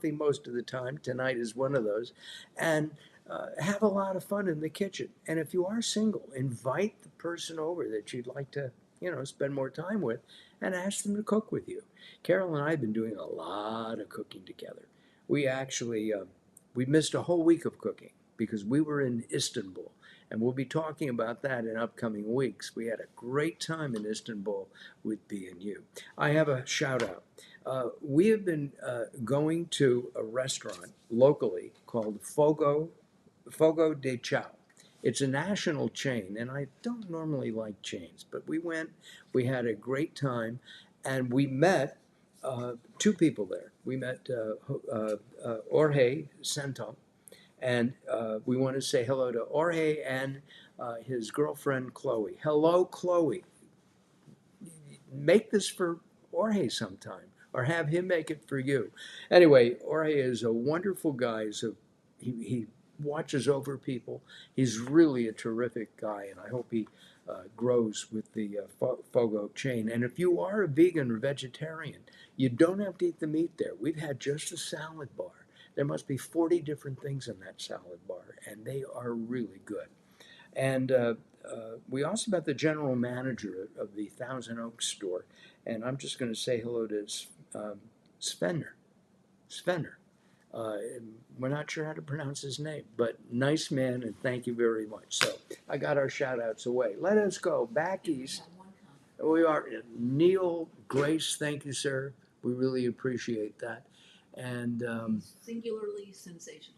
most of the time. Tonight is one of those. And have a lot of fun in the kitchen. And if you are single, invite the person over that you'd like to, spend more time with and ask them to cook with you. Carol and I have been doing a lot of cooking together. We actually, we missed a whole week of cooking because we were in Istanbul. And we'll be talking about that in upcoming weeks. We had a great time in Istanbul with B&U. I have a shout out. We have been going to a restaurant locally called Fogo de Chao. It's a national chain, and I don't normally like chains, but we went, we had a great time, and we met two people there. We met Jorge Santo, and we want to say hello to Jorge and his girlfriend, Chloe. Hello, Chloe. Make this for Jorge sometime, or have him make it for you. Anyway, Jorge is a wonderful guy. He watches over people. He's really a terrific guy, and I hope he grows with the Fogo chain. And if you are a vegan or vegetarian, you don't have to eat the meat there. We've had just a salad bar. There must be 40 different things in that salad bar, and they are really good. And we also met the general manager of the Thousand Oaks store, and I'm just going to say hello to Svenner. Svenner. Uh, we're not sure how to pronounce his name, but nice man, and thank you very much. So I got our shout outs away. Let us go back east. We are Neil Grace. Thank you, sir. We really appreciate that. And Singularly sensational.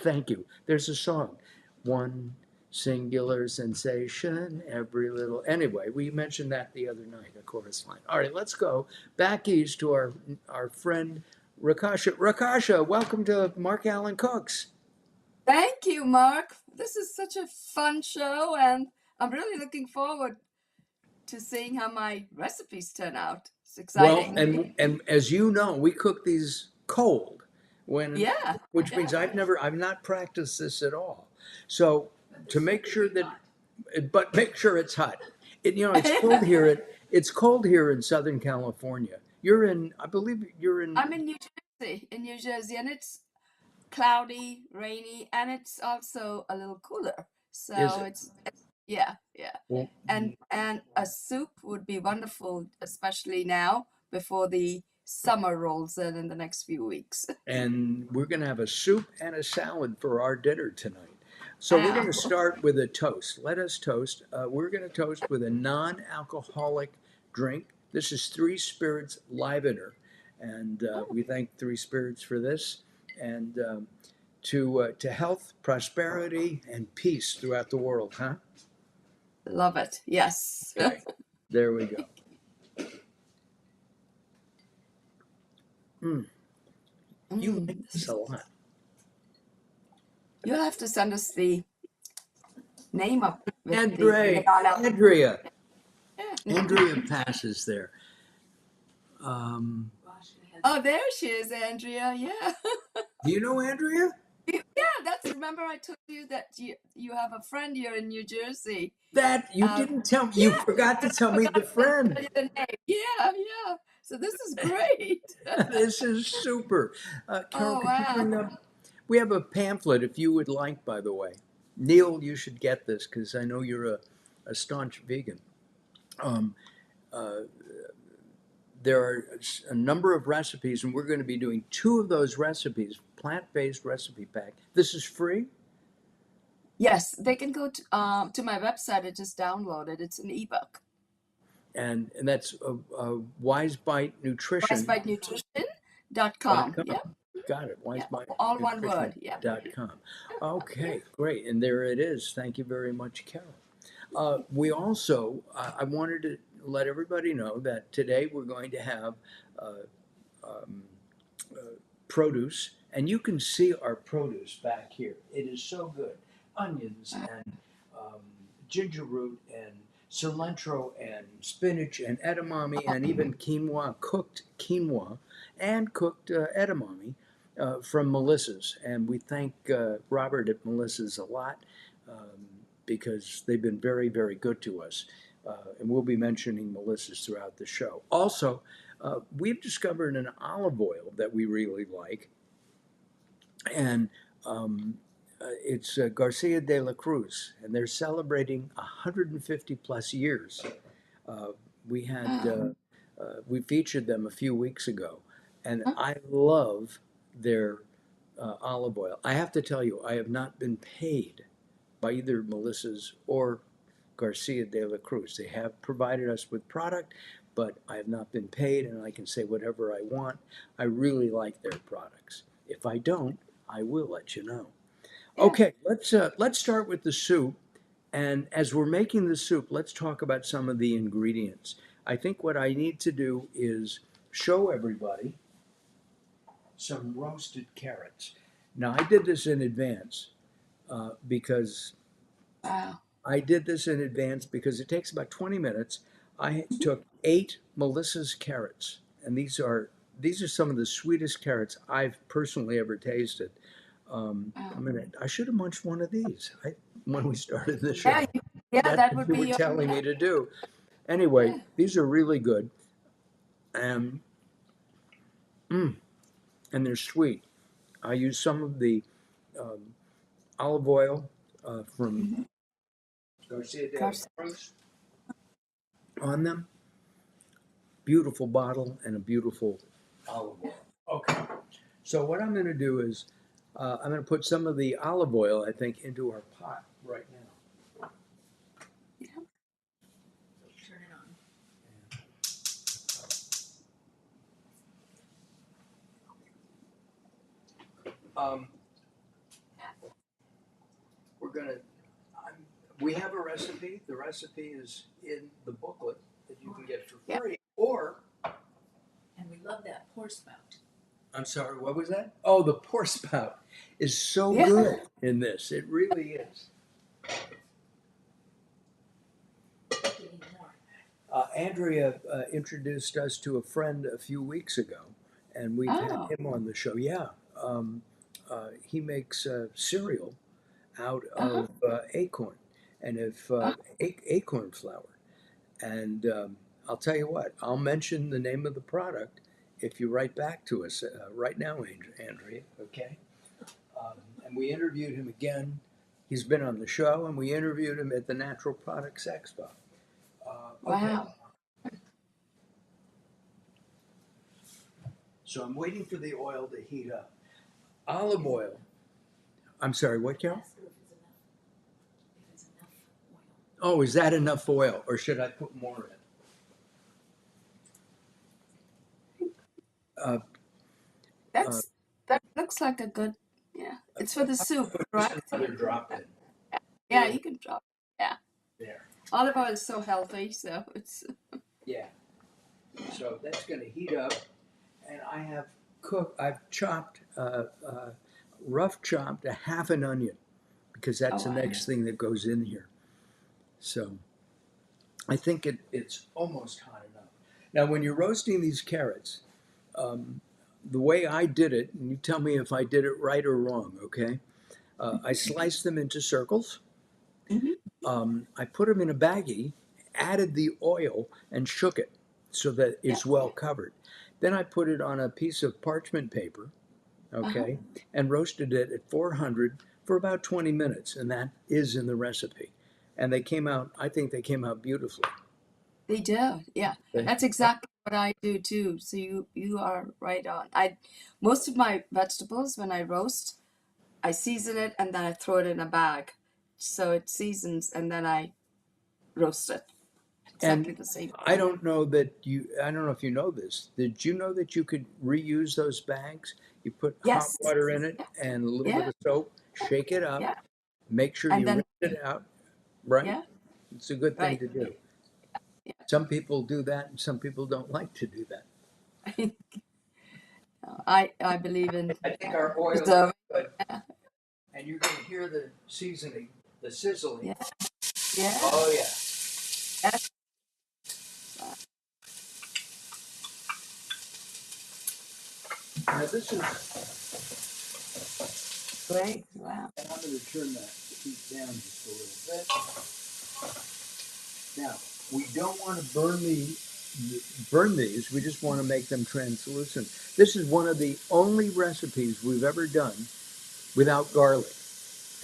thank you. There's a song, one singular sensation, every little. Anyway, we mentioned that the other night, a chorus line. All right, let's go back east to our friend Rakasha. Rakasha, welcome to Mark Allen Cooks. Thank you, Mark. This is such a fun show, and I'm really looking forward to seeing how my recipes turn out. It's Well, exciting. and as you know, we cook these cold, when Yeah. which means I've not practiced this at all. So to make sure that, but make sure it's hot. It's cold here. It's cold here in Southern California. You're in, I believe you're in. I'm in New Jersey, and it's cloudy, rainy, and it's also a little cooler. Is So it? yeah, yeah. Well, And a soup would be wonderful, especially now before the summer rolls in the next few weeks. and we're going to have a soup and a salad for our dinner tonight. So we're going Ah, to start with a toast. Let us toast. We're going to toast with a non-alcoholic drink. This is Three Spirits Livener, and we thank Three Spirits for this, and to health, prosperity, and peace throughout the world. Huh? love it. Yes. Okay, there we go. Mm, you like this a lot. You'll have to send us the name of with the Andrea. Yeah. Andrea passes there. Oh, there she is, Andrea. Yeah. Do you know Andrea? Yeah, remember I told you that you have a friend here in New Jersey. That you Um, didn't tell me. You yeah, forgot to tell me the friend. the name. Yeah, yeah. So this is great. This is super. Carol, Oh, could you bring wow. up? We have a pamphlet if you would like, by the way. Neil, you should get this because I know you're a staunch vegan. Um, uh, there are a number of recipes, and we're going to be doing two of those recipes, plant-based recipe pack. This is free? Yes, they can go to my website and just download it. It's an ebook. And that's Wise Bite Nutrition. WiseBiteNutrition.com. Yeah, Got it. yeah. All one word. Yeah. WiseBiteNutrition.com. Okay, great. And there it is. Thank you very much, Carol. We also, I wanted to let everybody know that today we're going to have uh, um, produce, and you can see our produce back here. It is so good. Onions and um, ginger root and cilantro and spinach and edamame and even quinoa, cooked quinoa and cooked edamame from Melissa's. And we thank Robert at Melissa's a lot because they've been very, very good to us. And we'll be mentioning Melissa's throughout the show. Also, we've discovered an olive oil that we really like, and it's Garcia de la Cruz, and they're celebrating 150 plus years. Uh, we had Wow. we featured them a few weeks ago, and Huh? I love their olive oil. I have to tell you, I have not been paid by either Melissa's or Garcia de la Cruz. They have provided us with product, but I have not been paid, and I can say whatever I want. I really like their products. If I don't, I will let you know. Yeah. Okay, let's start with the soup. And as we're making the soup, let's talk about some of the ingredients. I think what I need to do is show everybody some roasted carrots. Now, I did this in advance because Wow. it takes about 20 minutes. I Mhm. took 8 Melissa's carrots, and these are some of the sweetest carrots I've personally ever tasted. Wow. I should have munched one of these when we started the Yeah. show. Yeah. That's That what would you be were your. telling Yeah. me to do. Anyway, Yeah. these are really good, and mm, and they're sweet. I use some of the um, olive oil from Mm-hmm. Garcia de la Course. Cruz on them. Beautiful bottle and a beautiful olive oil. Okay, so what I'm going to do is I'm going to put some of the olive oil, I think, into our pot right now. Yeah. Turn it on. Um, we're going to. We have a recipe. The recipe is in the booklet that you can get for Yeah. free. Or, And we love that pour spout. I'm sorry, what was that? Oh, the pour spout is so Yeah. good in this. It really is. Give me more. Andrea introduced us to a friend a few weeks ago, and we've had Oh. him on the show. Yeah, he makes cereal out Uh-huh. of acorn and if Uh, acorn flour. And I'll tell you what, I'll mention the name of the product if you write back to us right now, Andrea. Okay. And we interviewed him again. He's been on the show, and we interviewed him at the Natural Products Expo. Okay. wow. So I'm waiting for the oil to heat up. Olive oil. I'm sorry, what, Carol? Ask her if it's enough oil. Oh, is that enough oil, or should I put more in? Uh, uh, That looks like a good. Yeah. It's for the soup, put just correct? another drop in. Yeah. You can drop. Yeah. There. Olive oil is so healthy, so it's. Yeah. So that's going to heat up, and I've chopped, rough chopped a half an onion because Oh that's the wow. next thing that goes in here. So I think it's almost hot enough. Now, when you're roasting these carrots, um, the way I did it, and you tell me if I did it right or wrong, okay? I sliced them into circles. Mm-hmm. I put them in a baggie, added the oil, and shook it so that Yeah. it's well covered. Then I put it on a piece of parchment paper, Uh-huh. okay, and roasted it at 400 for about 20 minutes, and that is in the recipe. And I think they came out beautifully. They do. Yeah. Okay? That's exactly what I do too. So you are right on. I most of my vegetables when I roast, I season it and then I throw it in a bag. So it seasons and then I roast it. And Exactly the same. I don't know if you know this. Did you know that you could reuse those bags? You put hot Yes. water in it Yeah. and a little bit Yeah. of soap, shake it up, Yeah. make sure And you then rinse it out, right? yeah. It's a good thing Right. to do. Yeah. Some people do that and some people don't like to do that. I believe in I think our oil is preserving. good. Yeah. And you're going to hear the seasoning, the sizzling. Yeah. Yeah. Oh, yeah. That's Now, this is, great. Wow. and I'm going to turn that heat down just a little bit. Now, we don't want to burn burn these. We just want to make them translucent. This is one of the only recipes we've ever done without garlic.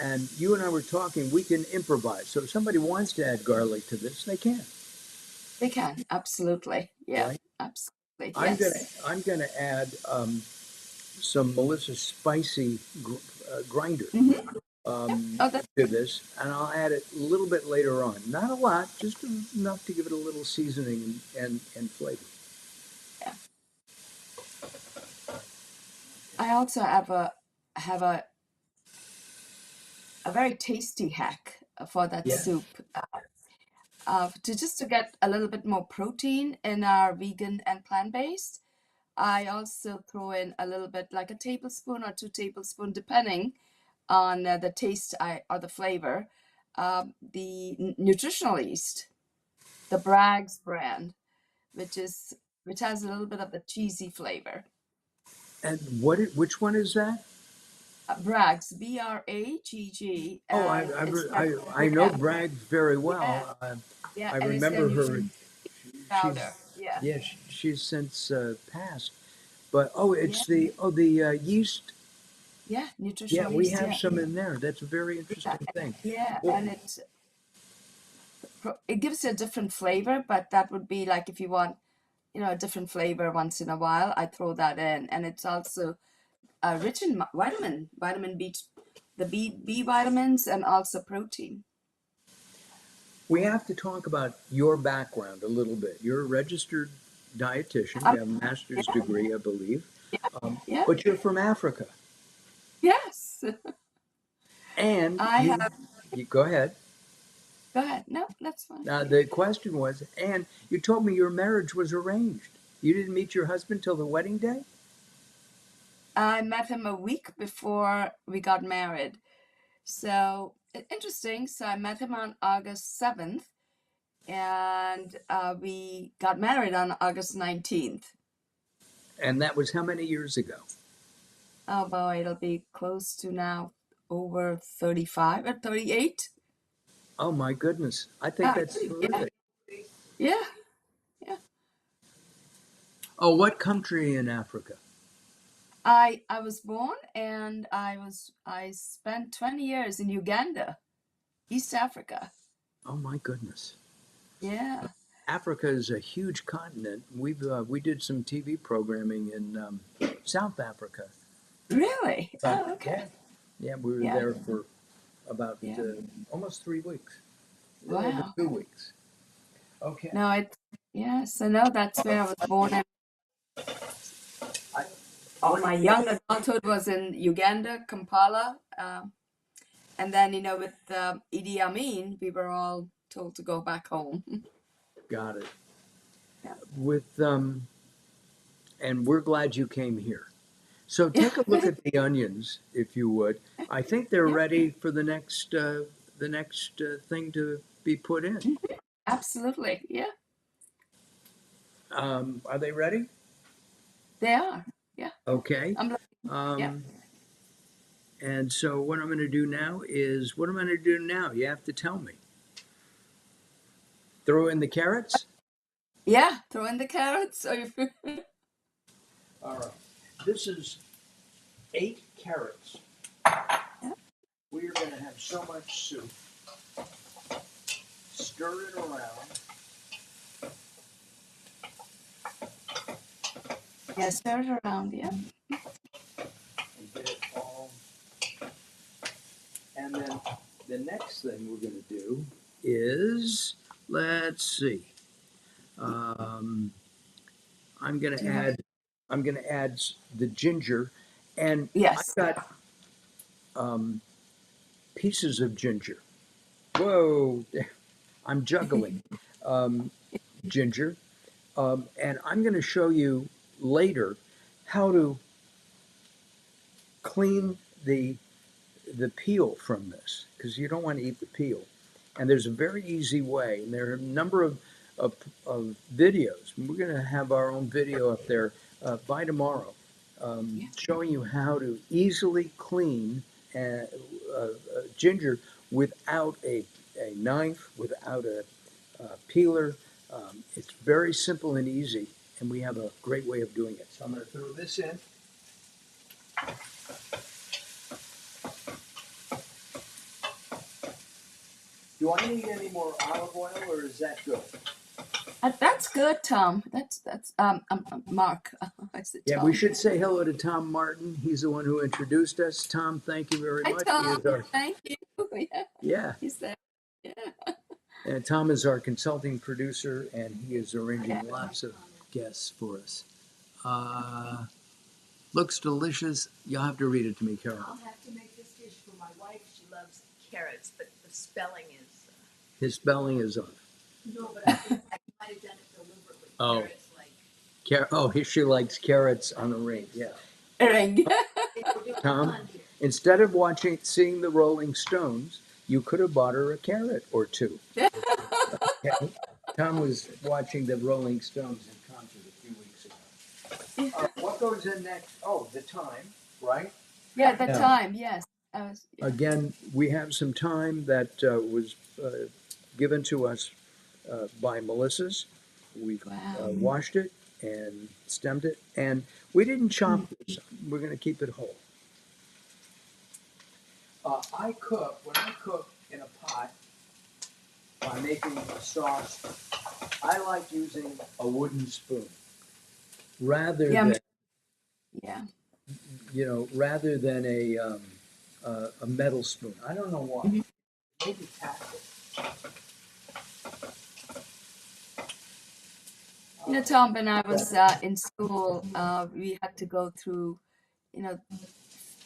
And you and I were talking, we can improvise. So if somebody wants to add garlic to this, they can, They can, absolutely. Yeah, right? absolutely. I'm gonna Yes. I'm gonna add some Melissa spicy grinder Hmm. Yeah. um, Oh, that, to this, and I'll add it a little bit later on. Not a lot, just enough to give it a little seasoning and flavor. yeah. I also have a very tasty hack for that Yeah. soup. To get a little bit more protein in our vegan and plant-based, I also throw in a little bit, like a tablespoon or 2 tablespoons, depending on the taste or the flavor. The nutritional yeast, the Bragg's brand, which is which has a little bit of the cheesy flavor. And which one is that? Bragg's, Bragg, Oh, and it's got, I know yeah, Bragg very yeah, well. yeah, I and it's their remember her. nutrition She's powder. Yeah, yeah, she's since passed. But oh, yeah, it's the yeast. yeah, Yeah, nutritional we yeast. have Yeah, some in there. That's a very yeah, interesting thing. yeah, Well, and it gives you a different flavor, but that would be like if you want, a different flavor once in a while, I throw that in, and it's also rich in vitamin B, the B vitamins, and also protein. we have to talk about your background a little bit. You're a registered dietitian. Um, You have a yeah, master's degree, I believe. yeah, But you're from Africa, yes. and I have. you go ahead. Go ahead. No, that's fine. Now the question was, and you told me your marriage was arranged. You didn't meet your husband till the wedding day. I met him a week before we got married. So interesting. So I met him on August 7th, and we got married on August 19th. And that was how many years ago? Oh boy, it'll be close to now over 35 or 38. Oh my goodness. I think Ah, that's yeah, terrific. yeah, yeah. Oh, what country in Africa? I was born and I spent 20 years in Uganda, East Africa. Oh my goodness. Yeah. Africa is a huge continent. We did some TV programming in South Africa. Really? But Oh, yeah, okay. yeah, we were Yeah. there for about Yeah. almost 3 weeks, a little over Wow. 2 weeks. Okay. No, yeah, so no, that's where I was born. And I, all what, my young adulthood was in Uganda, Kampala. And then, with Idi Amin, we were all told to go back home. got it. Yeah. With and we're glad you came here. So Yeah. take a look at the onions, if you would. I think they're Yeah. ready for the next thing to be put in. Absolutely. Yeah. Are they ready? They are. Yeah. Okay. I'm like, yeah. Um, and so what I'm going to do now is what I'm going to do now. You have to tell me. Throw in the carrots. Yeah. Throw in the carrots. Or if All right. This is 8 carrots. yeah. We are going to have so much soup. Stir it around. Yeah. Stir it around. Yeah. And get it all. And then the next thing we're going to do is, let's see. Um, I'm going Do to you have? add. I'm going to add the ginger, and I've Yes. got um, pieces of ginger. Whoa! I'm juggling ginger, and I'm going to show you later how to clean the peel from this because you don't want to eat the peel. And there's a very easy way, and there are a number of videos. We're going to have our own video up there by tomorrow, Yeah. showing you how to easily clean ginger without a knife, without a peeler. It's very simple and easy, and we have a great way of doing it. So I'm going to throw this in. Do I need any more olive oil, or is that good? That's good, Tom. That's Mark. I said Yeah, we Tom. should say hello to Tom Martin. He's the one who introduced us. Tom, thank you very Hi, much. He Tom. is our, Thank you. Yeah, yeah, he's there. Yeah. and Tom is our consulting producer, and he is Yeah. arranging lots of guests for us. Uh, Looks delicious. You'll have to read it to me, Carol. I'll have to make this dish for my wife. She loves carrots, but the spelling is His spelling is off. no. But I think I might have done it deliberately. Oh. Carrots, like She likes carrots on the ring. Yeah. Ring. they were doing Tom? fun here. Instead of seeing the Rolling Stones, you could have bought her a carrot or two. Okay? Tom was watching the Rolling Stones in concert a few weeks ago. What goes in next? Oh, the thyme, right? Yeah, the Yeah. time. Yes. Yeah. Again, we have some thyme that was given to us by Melissa's. We Wow. washed it and stemmed it, and we didn't chop this. We're going to keep it whole. When I cook in a pot by making a sauce, I like using a wooden spoon rather Yeah. than Yeah. rather than a metal spoon. I don't know why. Maybe tactile. You know, Tom, when I was in school, we had to go through, you know,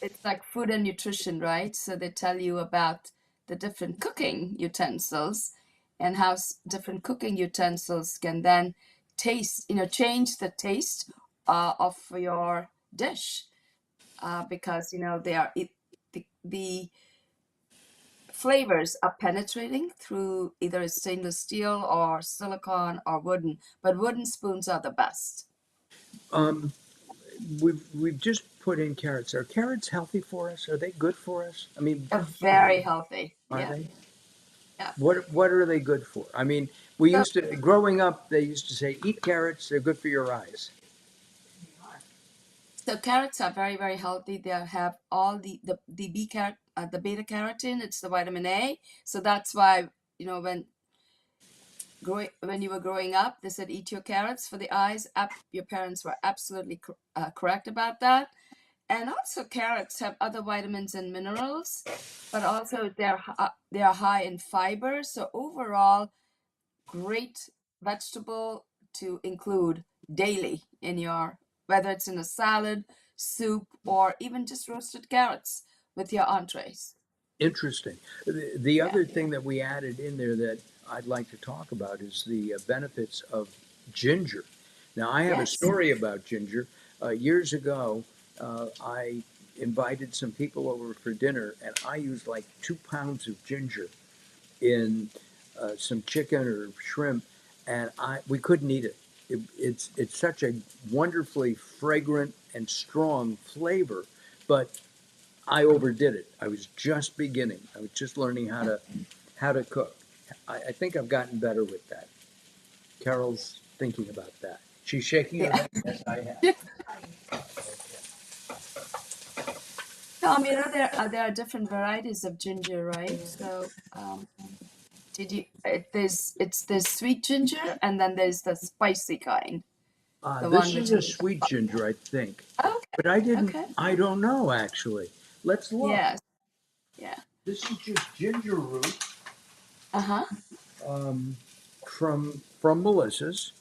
it's like food and nutrition, right? So they tell you about the different cooking utensils and how different cooking utensils can then change the taste of your dish because, they are, the flavors are penetrating through either stainless steel or silicone or wooden, but wooden spoons are the best. Um, we've just put in carrots. Are carrots healthy for us? Are they good for us? I mean, They're very healthy. are Yeah, they? yeah. What are they good for? I mean, we So, used to growing up. They used to say, "Eat carrots; they're good for your eyes." so carrots are very, very healthy. They have all the the beta carotene. It's the vitamin A. So that's why when you were growing up, they said eat your carrots for the eyes. Your parents were absolutely correct about that. And also carrots have other vitamins and minerals, but also they are high in fiber. So overall, great vegetable to include daily in your, whether it's in a salad, soup, or even just roasted carrots with your entrees. Interesting. The Yeah. other thing that we added in there that I'd like to talk about is the benefits of ginger. Now, I have a Yes. story about ginger. Years ago, I invited some people over for dinner, and I used like 2 pounds of ginger in some chicken or shrimp, and we couldn't eat it. It's such a wonderfully fragrant and strong flavor, but I overdid it. I was just beginning. I was just learning how to cook. I think I've gotten better with that. Carol's thinking about that. She's shaking her Yeah. head. Yes, I have. Tom, there are different varieties of ginger, right? So, did you? There's sweet ginger, and then there's the spicy kind, the This one is which a is. sweet ginger, I think, Okay, but I didn't. okay, I don't know actually. Let's look. yes, yeah, This is just ginger root uh-huh, um, from Melissa's.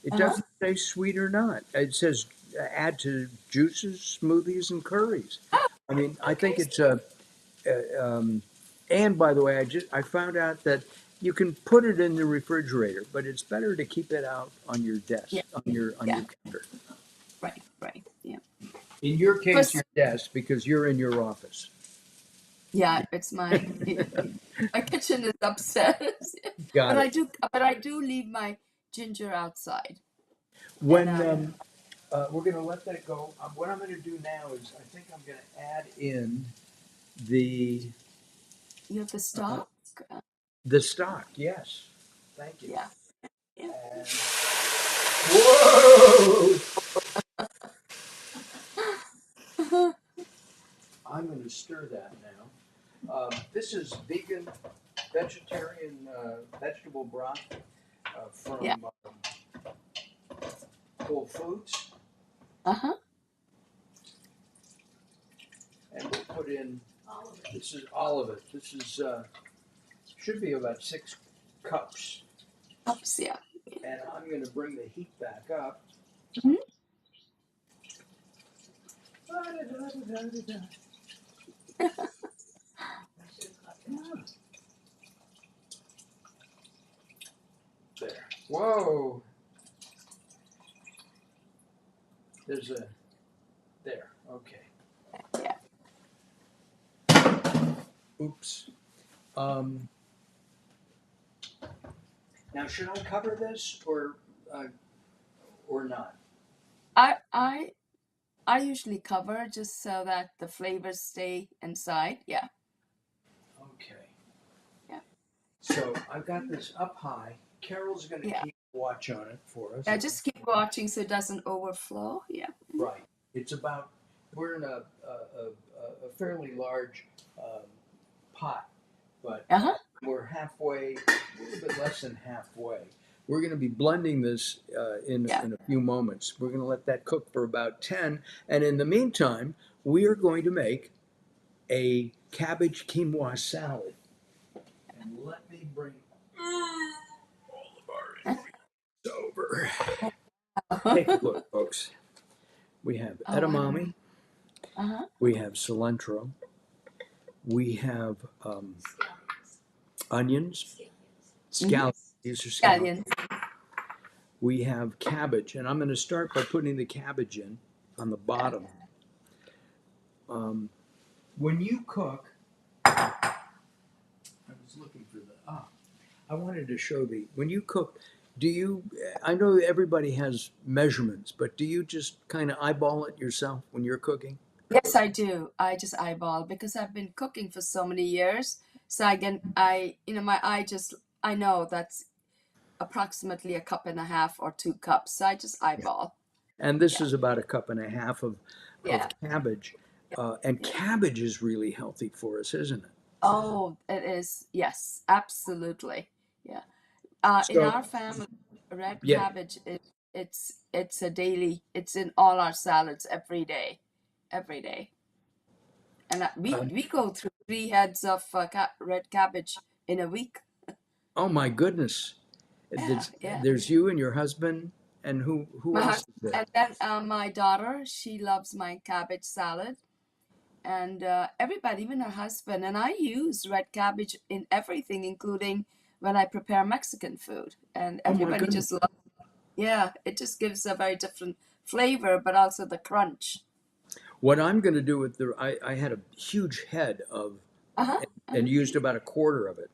It uh-huh. doesn't say sweet or not. It says add to juices, smoothies, and curries. Oh, I mean, I okay, think it's a. And by the way, I found out that you can put it in the refrigerator, but it's better to keep it out on your desk, yeah, on yeah, your counter. right, yeah. In your case, First, your desk because you're in your office. yeah, it's my kitchen is upstairs, but Got it. I do leave my ginger outside, and When we're going to let that go, what I'm going to do now is I think I'm going to add in the you have the uh, stock. Uh, the stock. Yes, thank you. yeah, And whoa! I'm going to stir that now. This is vegan, vegetarian vegetable broth from Yeah. Whole Foods. Uh-huh. And we'll put in, All of it. this is all of it. This is, should be about 6 cups. Oops, yeah. And I'm going to bring the heat back up. Mhm. There. Whoa. There's a, there, okay. Yeah. Oops. Now, should I cover this or not? I usually cover just so that the flavors stay inside. Yeah. Okay. Yeah. So I've got this up high. Carol's going to Yeah. keep watch on it for us. Yeah, just keep watching so it doesn't overflow. Yeah. Right. It's about, we're in a fairly large pot, but Uh-huh. we're halfway, a little bit less than halfway. We're going to be blending this in Yeah. a few moments. We're going to let that cook for about 10. And in the meantime, we are going to make a cabbage quinoa salad. And let me bring all of our ingredients over. Take a look, folks. We have Oh, wow. edamame. Uh-huh. We have cilantro. We have onions, scallions. These are scallions. Scallions. We have cabbage, and I'm going to start by putting the cabbage in on the bottom. When you cook, I was looking for I wanted to show when you cook, do you, I know everybody has measurements, but do you just kind of eyeball it yourself when you're cooking? Yes, I do. I just eyeball because I've been cooking for so many years. So I know that's approximately a cup and a half or 2 cups. So I just Yeah. eyeball. And this Yeah. is about a cup and a half of Yeah. cabbage. And Yeah. cabbage is really healthy for us, isn't it? Oh, it is. Yes, absolutely. Yeah. In So, our family, red yeah. cabbage it's a daily. It's in all our salads every day. And Um, we go through 3 heads of red cabbage in a week. oh my goodness. Yeah, yeah. There's you and your husband, and who My else husband, is there? and then my daughter, she loves my cabbage salad, and everybody, even her husband, and I use red cabbage in everything, including when I prepare Mexican food, and Oh my everybody goodness. just loves. Yeah, it just gives a very different flavor, but also the crunch. What I'm going to do with I had a huge head Uh huh. and used about a quarter of it.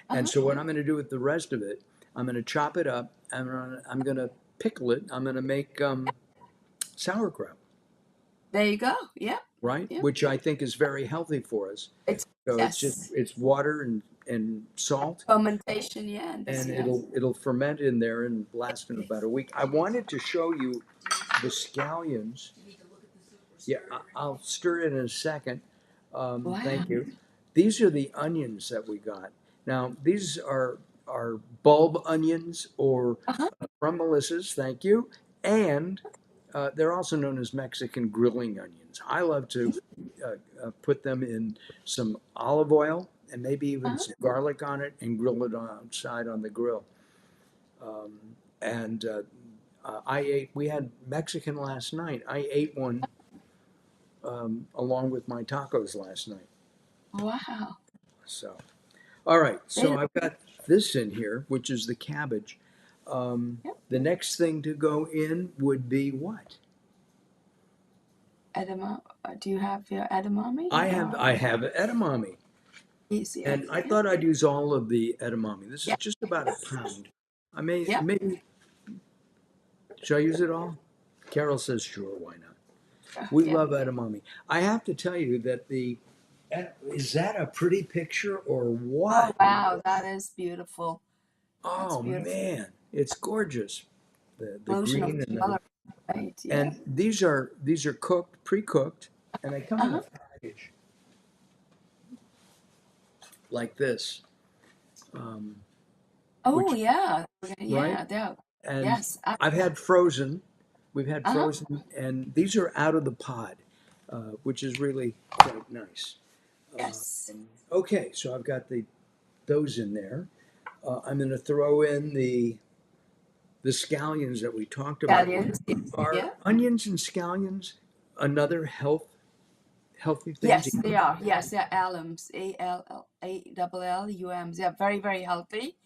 Uh And huh. so what I'm going to do with the rest of it, I'm going to chop it up. I'm going to pickle it. I'm going to make sauerkraut, There you go. Yeah. right? Yeah. Which I think is very healthy for us. It's So yes. it's water and salt, Fermentation, yeah, and this, and yeah. it'll ferment in there and last in about a week. I wanted to show you the scallions. You need to look at the super Yeah, stirrer. I'll stir it in a second. Wow. Thank you. These are the onions that we got. Now, these are bulb onions or Uh-huh. from Melissa's, thank you. And they're also known as Mexican grilling onions. I love to put them in some olive oil and maybe even Uh-huh. some garlic on it and grill it outside on the grill. Um, and we had Mexican last night. I ate one along with my tacos last night. Wow. So, all right. They So I've got this in here, which is the cabbage. Yep. The next thing to go in would be what? Do you have your edamame? I have edamame, Easier. and I Yeah. thought I'd use all of the edamame. This is Yeah. just about a pound. I may Yeah. maybe should I use it all? Carol says sure, why not? Sure. We Yeah. love edamame. I have to tell you that is that a pretty picture or Oh what? wow, that is beautiful. That's Oh beautiful. man, it's gorgeous. The Motion of green and color, right? Yeah. these are cooked, pre-cooked, and they come in a Uh-huh. package like this, um, Oh, which yeah. right? Yeah, there. And Yes. I've had frozen. We've had Uh-huh. frozen, and these are out of the pod, which is really quite nice. Yes. Okay, so I've got those in there. I'm going to throw in the scallions that we talked about. Scallions. Are Yeah. onions and scallions another healthy thing to Yes, eat? they are. Yes, they're alums. ALLUMs. They're very, very healthy.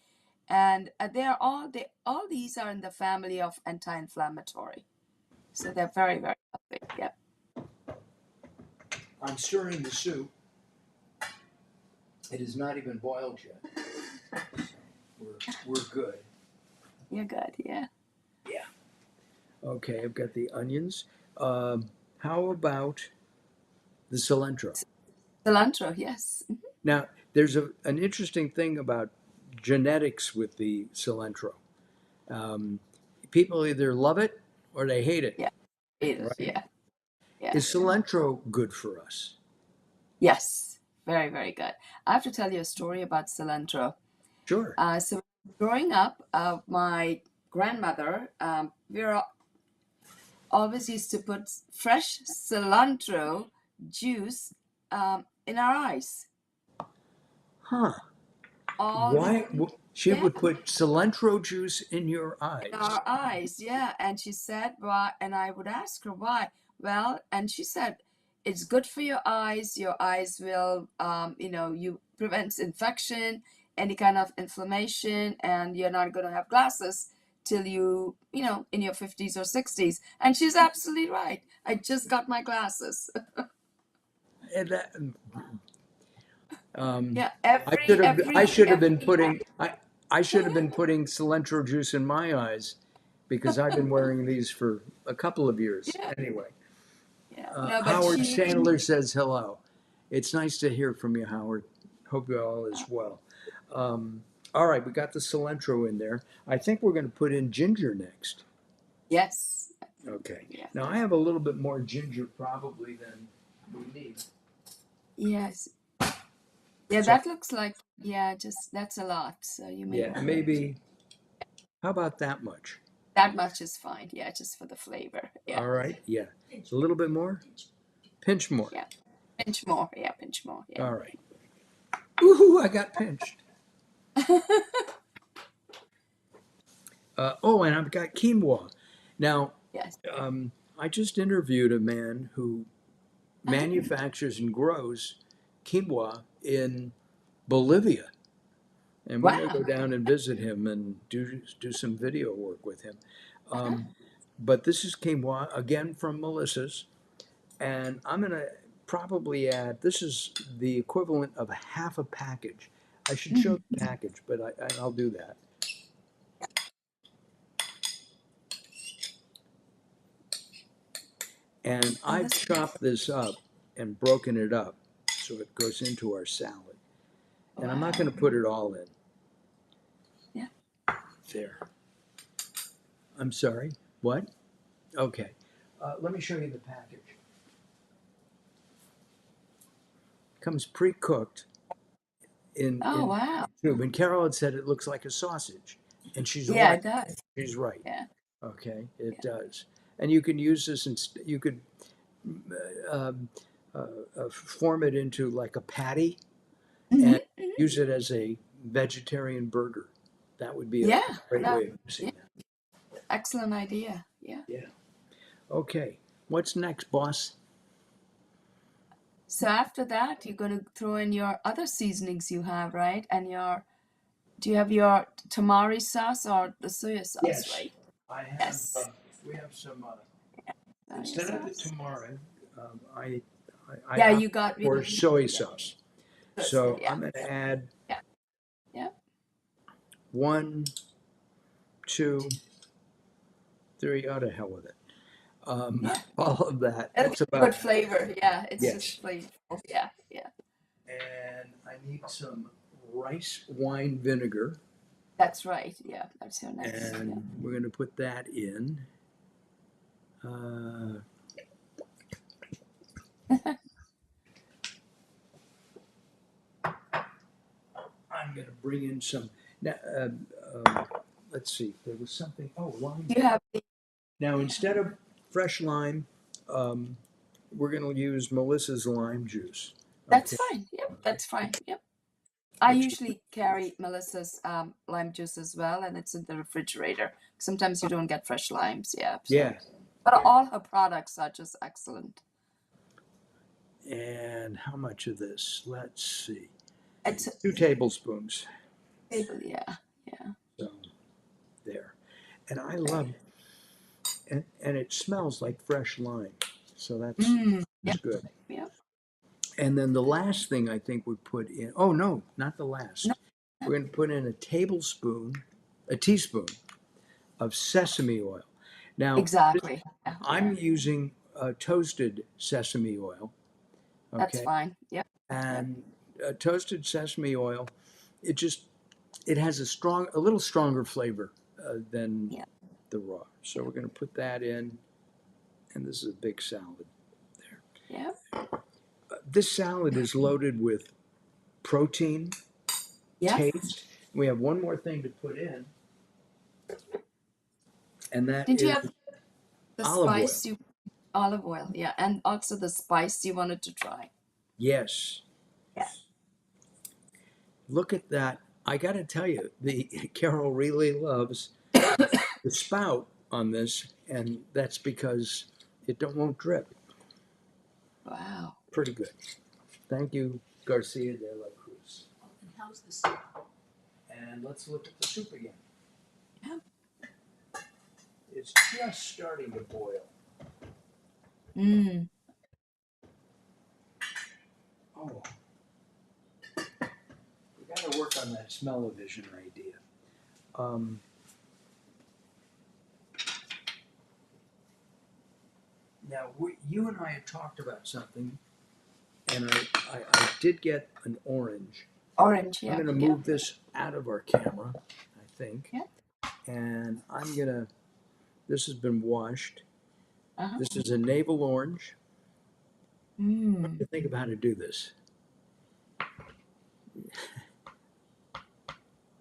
And all these are in the family of anti-inflammatory. So they're very, very healthy. Yep. I'm stirring the soup. It is not even boiled yet. We're good. You're good. Yeah. Yeah. Okay, I've got the onions. How about the cilantro? Cilantro. Yes. Now, there's an interesting thing about genetics with the cilantro. Um, People either love it or they hate it, Yeah. It is. right? Yeah. Yeah. Is cilantro good for us? Yes. Very, very good. I have to tell you a story about cilantro. Sure. So growing up, my grandmother, we were always used to put fresh cilantro juice in our eyes Huh. all the Why? She yeah would put cilantro juice in your in eyes. our eyes, yeah. And she said why, and I would ask her why. Well, and she said it's good for your eyes. Your eyes will you prevents infection, any kind of inflammation, and you're not going to have glasses till you in your 50s or 60s. And she's absolutely right. I just got my glasses. And that, um, Yeah, I should have I should have been every putting I should have been putting cilantro juice in my eyes because I've been wearing these for a couple of years. yeah, Anyway, yeah. No, but Howard she Sandler says hello. It's nice to hear from you, Howard. Hope you all is well. Um, all right, we got the cilantro in there. I think we're going to put in ginger next. yes, Okay. yeah, Now I have a little bit more ginger probably than we need. yes, yeah. So That looks like just that's a lot. So you may yeah, want to maybe. How about that much? that much is fine. Yeah, just for the flavor. Yeah, All right. Yeah. A little bit more. Pinch more. yeah. Pinch more. Yeah, pinch more. Yeah. All right. Ooh, I got pinched. Oh, and I've got quinoa. Now, Yes. I just interviewed a man who Uh-huh. manufactures and grows quinoa in Bolivia. And we're going to go Wow. down and visit him and do some video work with him. Uh-huh. But this is quinoa again from Melissa's, and I'm going to probably add. This is the equivalent of a half a package. I should show Mhm. the package, but I'll do that. And Oh, I've that's chopped this up and broken it up so it goes into our salad. And I'm not going wow. to put it all in. Yeah. There. I'm sorry. What? Okay. Let me show you the package. Comes pre-cooked Oh, in wow. tube. And Carol had said it looks like a sausage, and she's Yeah, right. it does. She's right. Yeah. Okay, it Yeah. does. And you can use this, and you could um, form it into like a patty Hmm. and use it as a vegetarian burger. That would be a Yeah. great That, way of using yeah. that. Excellent idea. Yeah. Yeah. Okay. What's next, boss? So after that, you're going to throw in your other seasonings you have, right? And do you have your tamari sauce or the soya sauce, Yes, right? I have. Yes. We have some. Soya Instead of the sauce. tamari, I Yeah, opt you got for soy yeah. sauce. So Yeah. I'm going to add Yeah. Yeah. 1, 2, 3. Oh, to hell with it. Yeah. All of that. It'll That's give good about flavor. Yeah. It's yes. just flavorful. Yeah. Yeah. And I need some rice wine vinegar. That's right. Yeah, that's your next. Yeah. And we're going to put that in. Uh, I'm going to bring in some. Now, let's see. There was something. Oh, lime. You have the, Now, instead of fresh lime, um, we're going to use Melissa's lime juice. that's Okay. fine. Yep, that's fine. Yep. I Which, usually carry Melissa's lime juice as well, and it's in the refrigerator. Sometimes you don't get fresh limes. Yeah. So, yeah. but all her products are just excellent. And how much of this? Let's see. It's 2 tablespoons. table. Yeah. Yeah. So there. And I love, and it smells like fresh lime. So that's Yep. good. Yep. And then the last thing I think we put in, oh no, not the No. last. We're going to put in a teaspoon of sesame oil. Now, Exactly. Yeah. I'm using toasted sesame oil, That's okay? fine. Yep. Yep. And toasted sesame oil, it just, it has a little stronger flavor than Yeah. the raw. So we're going to put that in, and this is a big salad there. Yep. This salad is loaded with protein, Yes. taste. We have one more thing to put in, and that Did you is have the olive oil. spice you olive oil? Yeah, and also the spice you wanted to try. Yes. Yeah. Look at that. I got to tell you, the Carol really loves the spout on this, and that's because won't drip. Wow. Pretty good. Thank you, Garcia de la Cruz. And how's the soup? And let's look at the soup again. Yeah. It's just starting to boil. Mm. Oh, we got to work on that smell-o-vision idea. Now, you and I had talked about something, and I did get an orange. Orange. I'm Yeah. going to move this out of our camera, I think. Yeah. And I'm going to, this has been washed. Uh-huh. This is a navel orange. What do Mm. you think of how to do this? I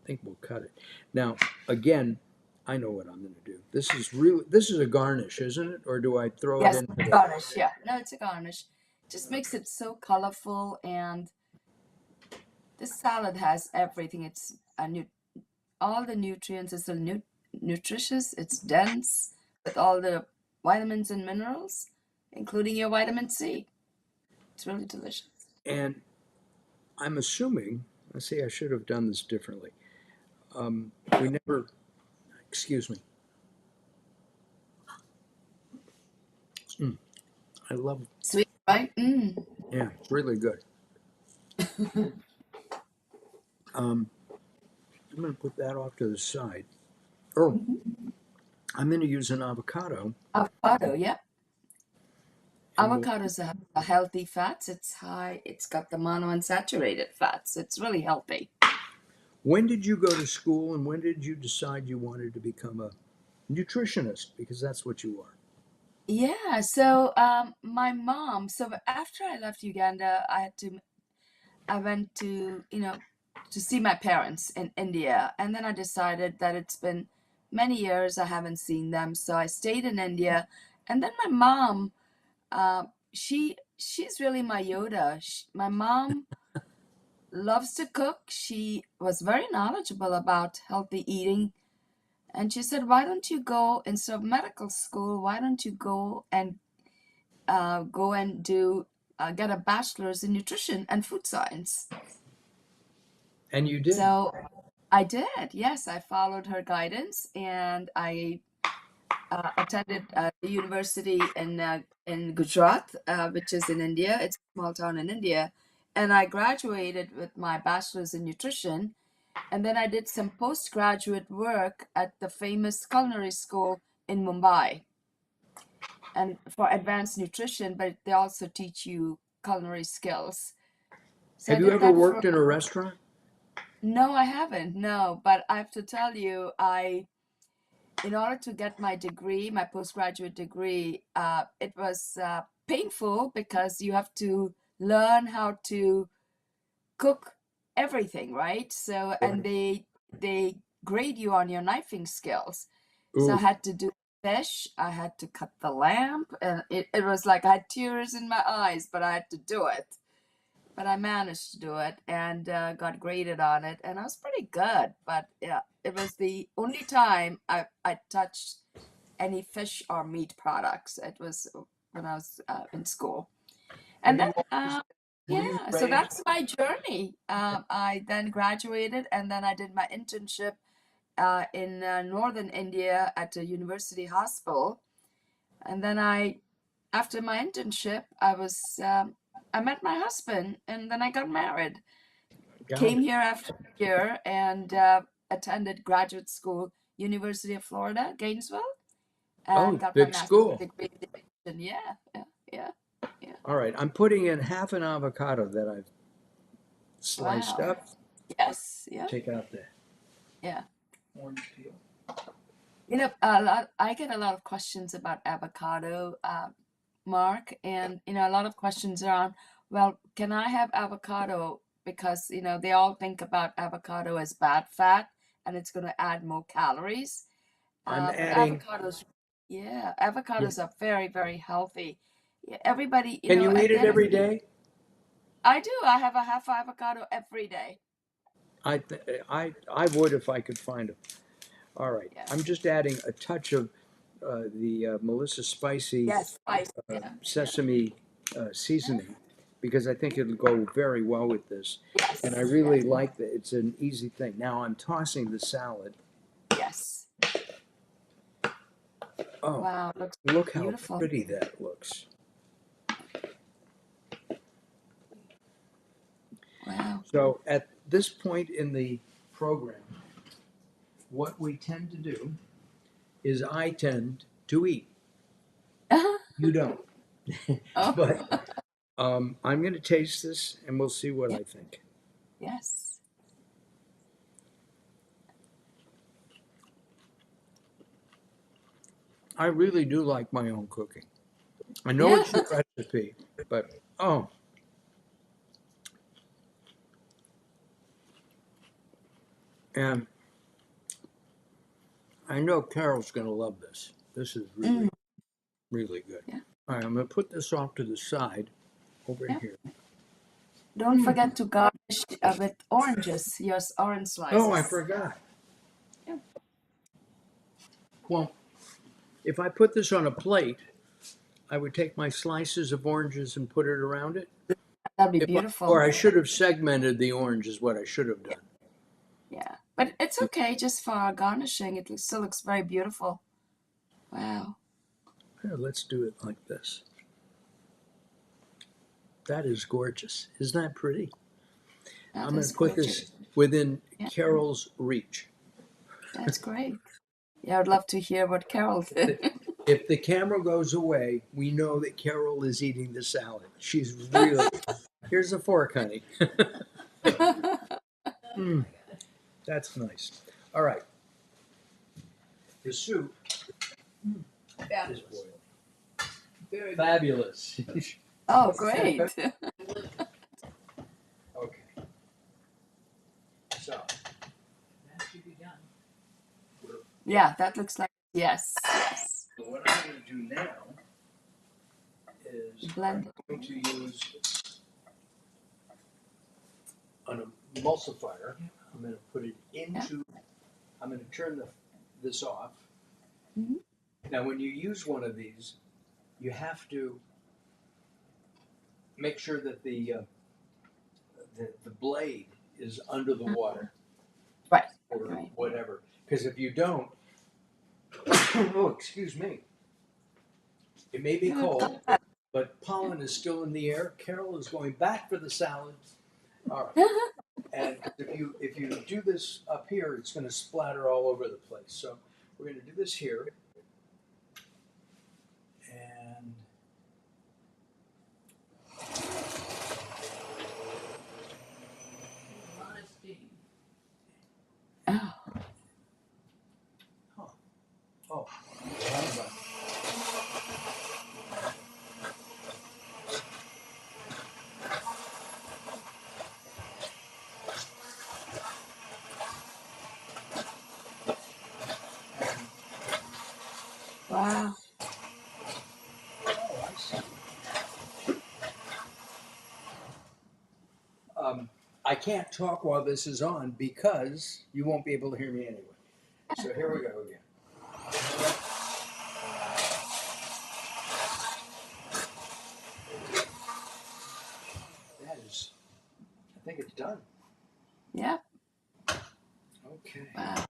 think we'll cut it. Now, again, I know what I'm going to do. This is a garnish, isn't it? Or do I throw it Yes, in? garnish. Yeah. No, it's a garnish. Just makes it so colorful, and this salad has everything. It's all the nutrients. It's nutritious. It's dense with all the vitamins and minerals, including your vitamin C. It's really delicious. And I'm assuming, let's see, I should have done this differently. We never, excuse me. I love, Sweet, right? Mm. yeah, it's really good. I'm going to put that off to the side. Oh, Mhm. I'm going to use an avocado. Avocado, yeah. And we'll, Avocados have a healthy fats. It's high. It's got the monounsaturated fats. It's really healthy. when did you go to school and when did you decide you wanted to become a nutritionist? Because that's what you are. Yeah. So, my mom. So after I left Uganda, I went to, to see my parents in India, and then I decided that it's been many years I haven't seen them, so I stayed in India, and then my mom, uh, she's really my Yoda. My mom loves to cook. She was very knowledgeable about healthy eating. And she said, why don't you go, instead of medical school, why don't you go and do get a bachelor's in nutrition and food science? And you did. So I did. Yes, I followed her guidance, and I attended the university in Gujarat, which is in India. It's a small town in India, and I graduated with my bachelor's in nutrition. And then I did some postgraduate work at the famous culinary school in Mumbai, and for advanced nutrition, but they also teach you culinary skills. So I Have you did ever that for worked in a restaurant? No, I haven't. No, but I have to tell you, in order to get my degree, my postgraduate degree, it was painful because you have to learn how to cook everything, right? So, and Right. they grade you on your knifing skills. So I Ooh, had to do fish, I had to cut the lamb, and it was like I had tears in my eyes, but I had to do it. But I managed to do it and got graded on it, and I was pretty good. But yeah, it was the only time I touched any fish or meat products. It was when I was in school. and And then, were you yeah, so raised? that's my journey. I then graduated and then I did my internship in northern India at a university hospital. And then after my internship, I met my husband and then I got married. Got Came it. here after a year and attended graduate school, University of Florida, Gainesville, and Oh, got my big master's school. degree in dietitian. Yeah, yeah, yeah, yeah. All right, I'm putting in half an avocado that I've sliced Wow. up. Yes, yeah, Take out the yeah. orange peel. I get a lot of questions about avocado, Mark, and a lot of questions around, well, can I have avocado? Because they all think about avocado as bad fat and it's going to add more calories. I'm But adding. yeah, Yeah. avocados are very, very healthy. Yeah, everybody, Can you eat at the it end of every the day, day? I do. I have a half avocado every day. I would if I could find them. All right, Yeah. I'm just adding a touch of the Melissa spicy Yes, spice. Yeah, yeah, sesame yeah. seasoning because I think it'll go very well with this. And I Yes, really yes, like that. It's an easy thing. Now I'm tossing the salad. yes. Oh, Wow, looks look how beautiful. pretty that looks. Wow. So at this point in the program, what we tend to do is I tend to eat. You don't. Oh, But I'm going to taste this and we'll see what yeah, I think. yes. I really do like my own cooking. I know Yeah. it's a recipe, but oh, and I know Carol's going to love this. This is Mm, really, really good. yeah, All right, I'm going to put this off to the side over yeah. here. Don't forget to garnish with oranges, your orange Oh, I slices. forgot. Yeah, Well, if I put this on a plate, I would take my slices of oranges and put it around it. that'd be If I, or beautiful. I should have segmented the orange, is what I should have Yeah, done. yeah. But it's okay just for garnishing. Still looks very beautiful. Wow. Here, let's do it like this. That is gorgeous. Isn't that pretty? That I'm going is to put gorgeous. this within Yeah, Carol's reach. that's great. Yeah, I'd love to hear what Carol did. If the camera goes away, we know that Carol is eating the salad. She's really. Here's a fork, honey. Mm, that's nice. All right. The soup is Fabulous. boiled. Very good. Fabulous. Oh, great. Okay. So That should be done. Yeah, that looks like, yes, yes. what I'm going to do now is Blend. I'm going to use an emulsifier. I'm going to put it into. I'm going to turn this off. Mhm. Now, when you use one of these, you have to make sure that the blade is under the water Right, or right. whatever. Because if you don't, oh, excuse me, it may be No, it's cold, not bad. but pollen is still in the air. Carol is going back for the salad. All right. And if you do this up here, it's going to splatter all over the place. So we're going to do this here, and A lot of steam. I can't talk while this is on because you won't be able to hear me anyway. So here we go again. That is, I think it's done. Yeah. Okay. Wow.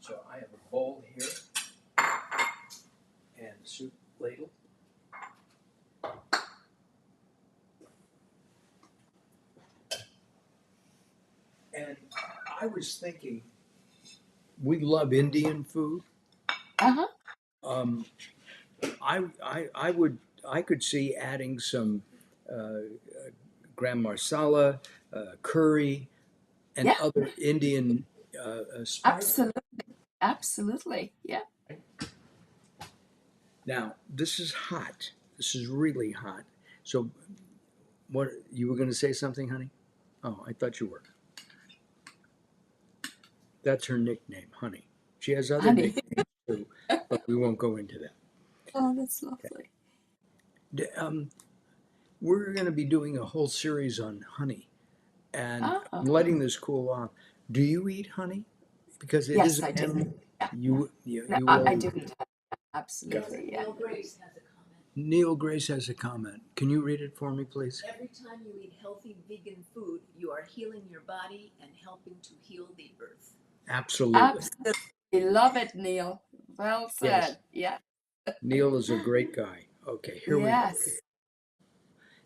So I have a bowl here and a soup ladle. And I was thinking, we love Indian food. Uh-huh. Um, I could see adding some gram masala, curry, and Yeah, other Indian spices. absolutely. Absolutely. Yeah. Now, this is hot. This is really hot. So, what you were going to say something, honey? Oh, I thought you were. That's her nickname, Honey. She has other Honey. nicknames too, but we won't go into that. Oh, that's Okay. lovely. We're going to be doing a whole series on honey, and Oh, I'm letting this cool off. Do you eat honey? Because it is yes, an I do. animal. Yeah. No, You I will do eat. eat honey. Got it. Absolutely. Yeah. Neil Grace has a comment. Neil Grace has a comment. Can you read it for me, please? Every time you eat healthy vegan food, you are healing your body and helping to heal the earth. Absolutely. Absolutely. Love it, Neil. Well Yes. said. Yeah. Neil is a great guy. Okay, here we go. Yes.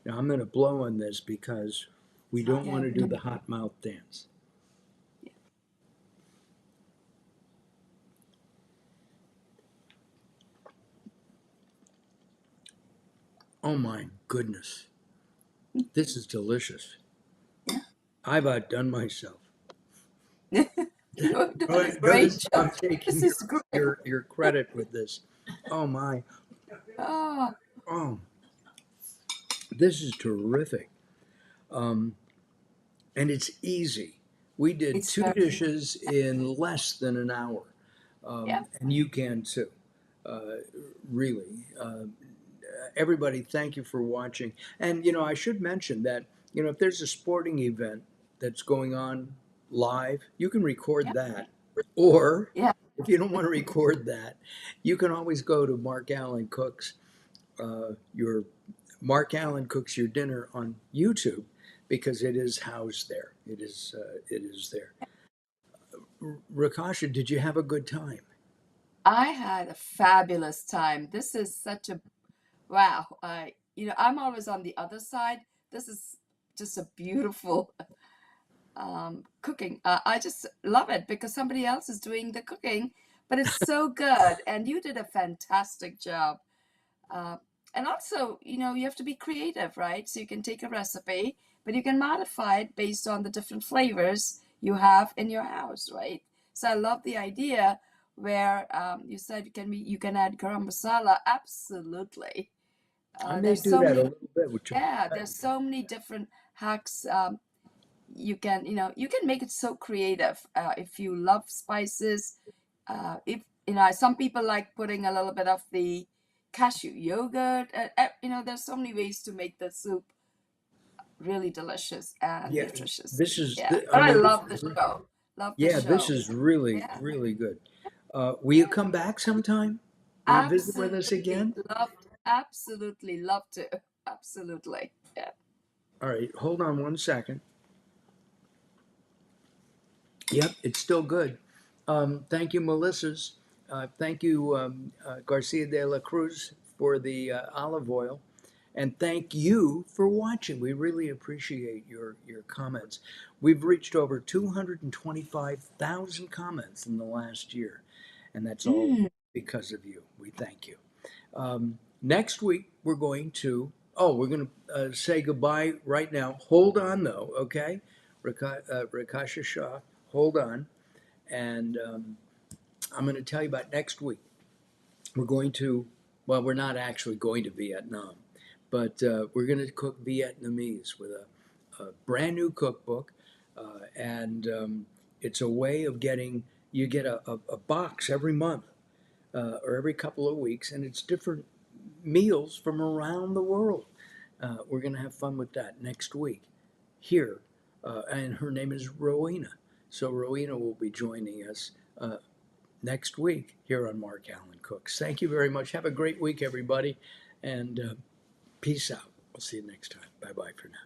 Now I'm going to blow on this because we don't Yeah. want to do the hot mouth dance. Oh my goodness. This is delicious. Yeah. I've outdone myself. You're Go doing a ahead, go ahead, great job. stop taking This is great. your credit with this. Oh my. Oh, Oh, this is terrific. Um, and it's easy. We did it's two very, dishes in less than an hour. yeah. And you can too. Uh, really. Everybody, thank you for watching. And, I should mention that, if there's a sporting event that's going on live, you can record Yeah. that. Or Yeah. if you don't want to record that, you can always go to Mark Alyn Cooks, your Mark Alyn Cooks Your Dinner on YouTube because it is housed there. It is there. Rakasha, did you have a good time? I had a fabulous time. This is such a wow. I'm always on the other side. This is just a beautiful cooking. I just love it because somebody else is doing the cooking, but it's so good. And you did a fantastic job. Uh, and also, you have to be creative, right? So you can take a recipe, but you can modify it based on the different flavors you have in your house, right? So I love the idea where you said you can add garam masala. Absolutely. I may There's do so that a many, little bit, which yeah, there's so many different hacks. You can make it so creative if you love spices. If some people like putting a little bit of the cashew yogurt. There's so many ways to make the soup really delicious and yeah, nutritious. this is, Yeah, I but I mean, love the show. Love the yeah, this show. is really, Yeah, really good. Will you come back sometime? Will you visit with us absolutely again? absolutely love to. Absolutely. Yeah. All right, hold on one second. Yep, it's still good. Thank you, Melissa's. Thank you, Garcia de la Cruz, for the olive oil. And thank you for watching. We really appreciate your comments. We've reached over 225,000 comments in the last year, and that's all Mm. because of you. We thank you. Next week, we're going to say goodbye right now. Hold on, though, okay? Raksha Shah, hold on. And I'm going to tell you about next week. We're going to, well, we're not actually going to Vietnam, but we're going to cook Vietnamese with a brand new cookbook. And it's a way of you get a box every month or every couple of weeks, and it's different meals from around the world. We're going to have fun with that next week here. And her name is Rowena. So Rowena will be joining us next week here on Mark Alyn Cooks. Thank you very much. Have a great week, everybody. And peace out. We'll see you next time. Bye-bye for now.